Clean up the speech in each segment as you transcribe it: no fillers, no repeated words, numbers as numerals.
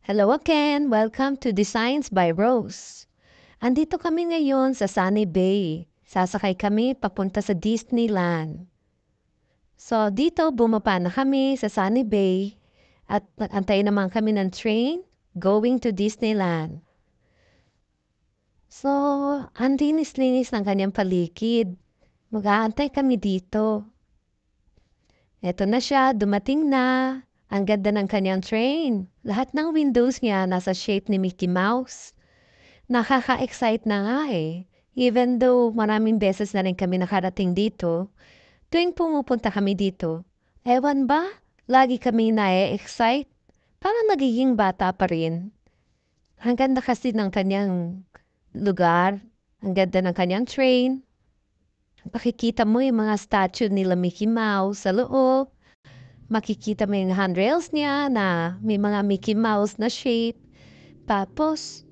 Hello again! Welcome to Designs by Rose. Andito kami ngayon sa Sunny Bay. Sasakay kami papunta sa Disneyland. So dito bumaba na kami sa Sunny Bay at nag-antay naman kami ng train going to Disneyland. So, ang linis-linis ng kanyang paligid. Mag-aantay kami dito. Eto na siya, dumating na. Ang ganda ng kanyang train. Lahat ng windows niya nasa shape ni Mickey Mouse. Nakaka-excite na nga eh. Even though maraming beses na rin kami nakarating dito, tuwing pumupunta kami dito, ewan ba, lagi kami na-excite. Parang nagiging bata pa rin. Ang ganda kasi ng kanyang lugar. Ang ganda ng kanyang train. Makikita mo yung mga statue nila Mickey Mouse sa loob. Makikita mo yung handrails niya na may mga Mickey Mouse na shape. Tapos,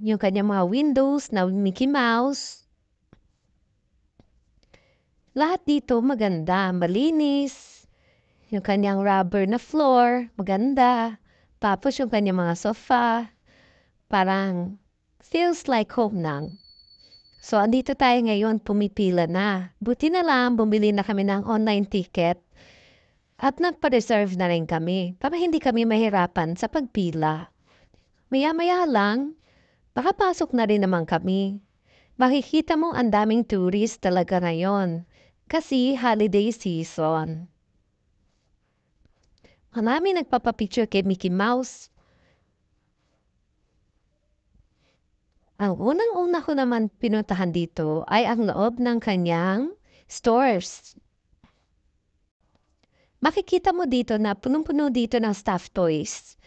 yung kanyang mga windows na Mickey Mouse. Lahat dito maganda, malinis. Yung kanyang rubber na floor, maganda. Tapos yung kanyang mga sofa, parang feels like home nang. So, andito tayo ngayon, pumipila na. Buti na lang, bumili na kami ng online ticket. At nagpa-reserve na rin kami para hindi kami mahirapan sa pagpila. Maya-maya lang, makapasok na rin naman kami. Makikita mo ang daming tourist talaga ngayon kasi holiday season. Marami nagpapapicture kay Mickey Mouse. Ang unang-una ko naman pinuntahan dito ay ang loob ng kanyang stores. Makikita mo dito na punong-puno dito ng stuffed toys.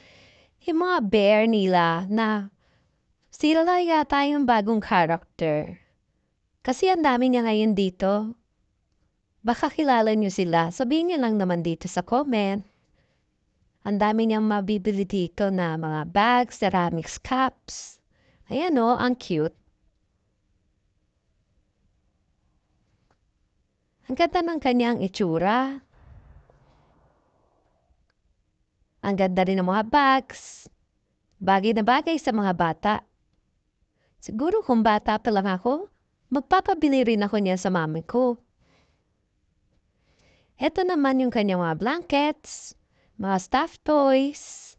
Yung mga bear nila na sila yata yung bagong character. Kasi ang dami niya ngayon dito. Baka kilala niyo sila. Sabihin niyo lang naman dito sa comment. Ang dami niyang mabibili dito na mga bags, ceramics cups. Ayan o, ang cute. Ang ganda ng kanyang itsura. Ang ganda rin ng mga bags. Bagay na bagay sa mga bata. Siguro kung bata pa lang ako, magpapabili rin ako niya sa mami ko. Ito naman yung kanyang mga blankets, mga stuffed toys,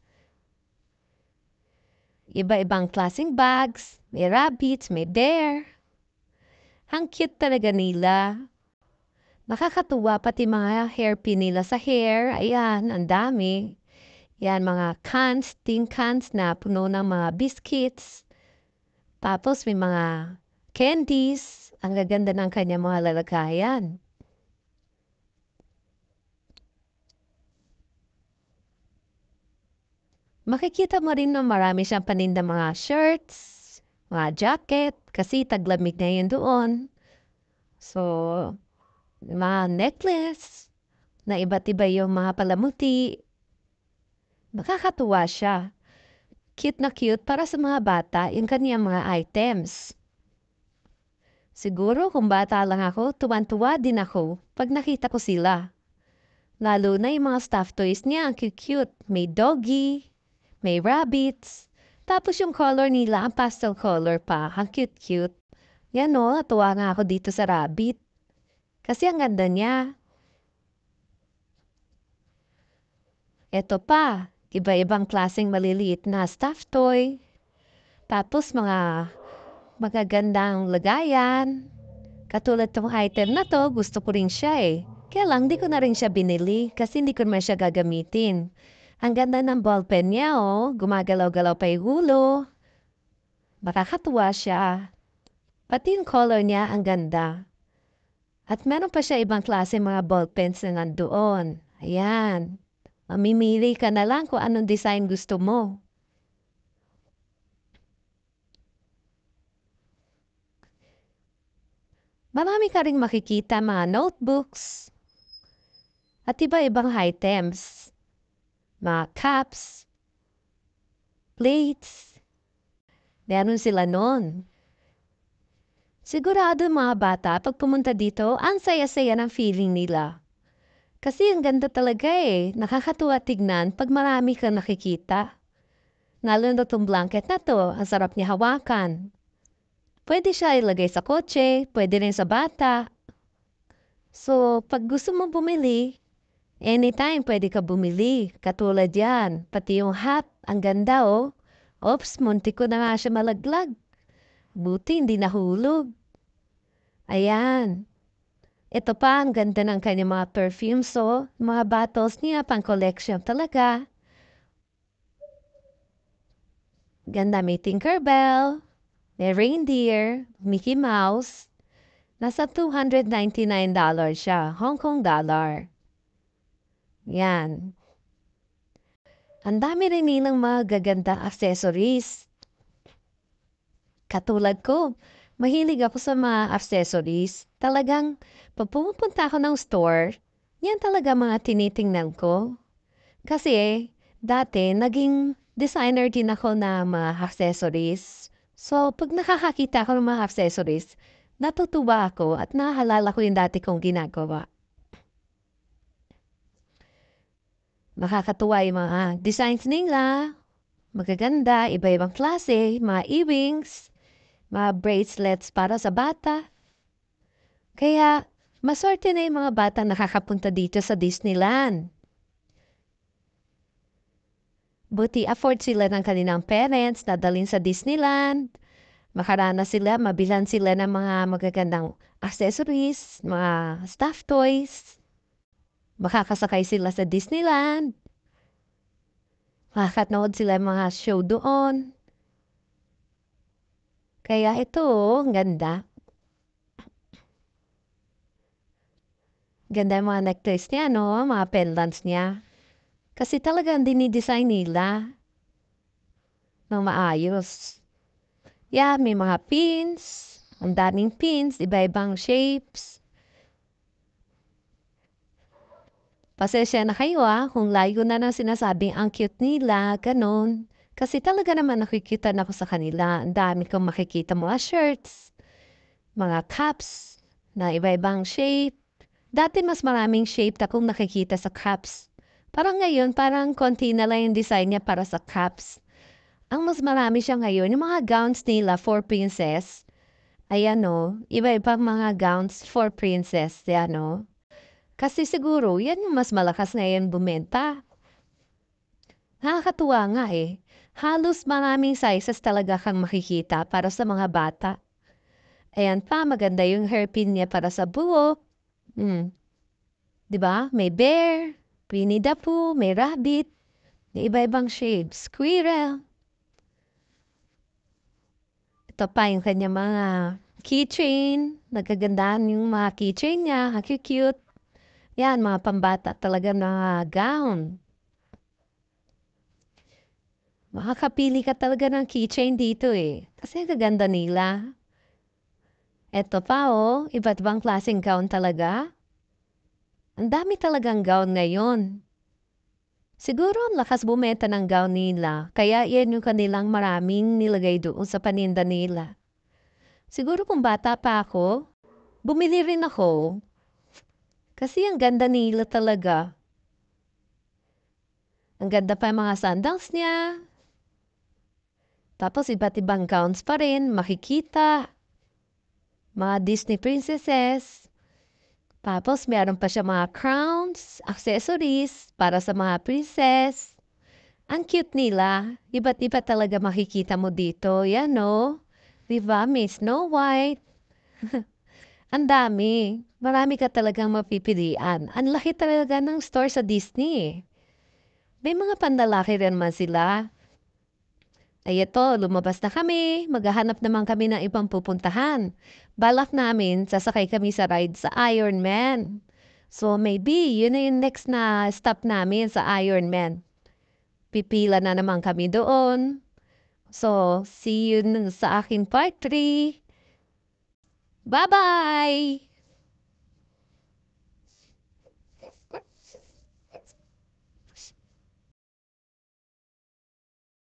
iba-ibang klaseng bags, may rabbits, may bear. Ang cute talaga nila. Nakakatuwa pati mga hairpin nila sa hair. Ayan, ang dami. Yan, mga cans, tin cans na puno ng mga biscuits. Tapos may mga candies. Ang gaganda ng kanyang mga lalagayan. Makikita mo rin na marami siyang paninda mga shirts, mga jacket, kasi taglamig na yun doon. So, mga necklace, na iba't iba yung mga palamuti. Nakakatuwa siya. Cute na cute para sa mga bata yung kaniyang mga items. Siguro kung bata lang ako, tuwan-tuwa din ako pag nakita ko sila. Lalo na yung mga stuffed toys niya, ang cute-cute. May doggy, may rabbits. Tapos yung color nila, ang pastel color pa. Ang cute-cute. Yan o, natuwa nga ako dito sa rabbit. Kasi ang ganda niya. Eto pa, iba-ibang klaseng maliliit na stuffed toy. Tapos mga magagandang lagayan. Katulad tong item na to, gusto ko rin siya eh. Kaya lang, di ko na rin siya binili kasi hindi ko naman siya gagamitin. Ang ganda ng ballpen niya oh, gumagalaw-galaw pa yung ulo. Makakatuwa siya. Pati yung color niya ang ganda. At meron pa siya ibang klase mga ballpens na nandoon. Ayan. Mamimili ka na lang kung anong design gusto mo. Marami ka ring makikita mga notebooks at iba-ibang items. Mga cups, plates. Meron sila noon. Sigurado mga bata, pag pumunta dito, ang saya-saya ng feeling nila. Kasi ang ganda talaga eh. Nakakatuwa tignan pag marami kang nakikita. Lalo na itong blanket na to, ang sarap niya hawakan. Pwede siya ilagay sa kotse, pwede rin sa bata. So, pag gusto mo bumili, anytime pwede ka bumili. Katulad yan, pati yung hat, ang ganda oh. Oops, muntik ko na nga siya malaglag. Buti hindi nahulog. Ayan. Ito pa, ang ganda ng kanyang mga perfumes oh. Mga bottles niya, pang collection talaga. Ganda, may Tinkerbell, may reindeer, Mickey Mouse. Nasa $299 siya, Hong Kong dollar. Yan. Ang dami rin nilang mga gaganda accessories. Katulad ko, mahilig ako sa mga accessories. Talagang, pag pumupunta ako ng store, yan talaga mga tinitingnan ko. Kasi, dati, naging designer din ako na mga accessories. So, pag nakakakita ako ng mga accessories, natutuwa ako at nahalala ko yung dati kong ginagawa. Nakakatuwa yung mga designs nila. Magaganda, iba-ibang klase, mga earrings, mga bracelets para sa bata. Kaya, maswerte na yung mga bata nakakapunta dito sa Disneyland. Buti afford sila ng kanilang parents na dalhin sa Disneyland. Makaranas sila, mabilan sila ng mga magagandang accessories, mga stuffed toys. Makakasakay sila sa Disneyland. Makakanood sila mga show doon. Kaya ito, ang ganda. Ganda yung mga necklace niya, no? Mga pendants niya. Kasi talagang dinidesign nila ng maayos. Yeah, may mga pins. Ang daming pins, iba-ibang shapes. Pasensya na kayo kung layo na nang sinasabing ang cute nila, ganun. Kasi talaga naman nakikita na ako sa kanila. Ang dami kong makikita mga shirts, mga caps na iba-ibang shape. Dati mas maraming shape na kung nakikita sa caps. Parang ngayon, parang konti na lang yung design niya para sa caps. Ang mas marami siya ngayon, yung mga gowns nila for princess. Ayan o, iba-ibang mga gowns for princess. Ayan o. Kasi siguro, yan yung mas malakas ngayon bumenta. Nakakatuwa nga eh. Halos maraming sizes talaga kang makikita para sa mga bata. Ayan pa, maganda yung hairpin niya para sa buhok. Diba? May bear, Winnie the Pooh, may rabbit, may iba-ibang shapes, squirrel. Ito pa yung kanya mga keychain. Nagagandaan yung mga keychain niya. Cute. Yan, mga pambata talaga na gown. Makakapili ka talaga ng keychain dito eh. Kasi ang gaganda nila. Ito pa iba't ibang klaseng gown talaga. Ang dami talagang gown ngayon. Siguro ang lakas bumenta ng gown nila. Kaya yan yung kanilang maraming nilagay doon sa paninda nila. Siguro kung bata pa ako, bumili rin ako. Kasi ang ganda nila talaga. Ang ganda pa yung mga sandals niya. Tapos iba't ibang gowns pa rin, makikita. Mga Disney princesses. Tapos meron pa siya mga crowns, accessories para sa mga princess. Ang cute nila. Iba't iba talaga makikita mo dito. Yan no. Diba, may Snow White. Ang dami. Marami ka talagang mapipilian. Ang laki talaga ng store sa Disney. May mga pandalaki rin man sila. Ay ito, lumabas na kami. Maghahanap naman kami ng ibang pupuntahan. Balak namin, sasakay kami sa ride sa Iron Man. So maybe, yun na yung next na stop namin sa Iron Man. Pipila na naman kami doon. So, see you sa aking part 3. Bye-bye!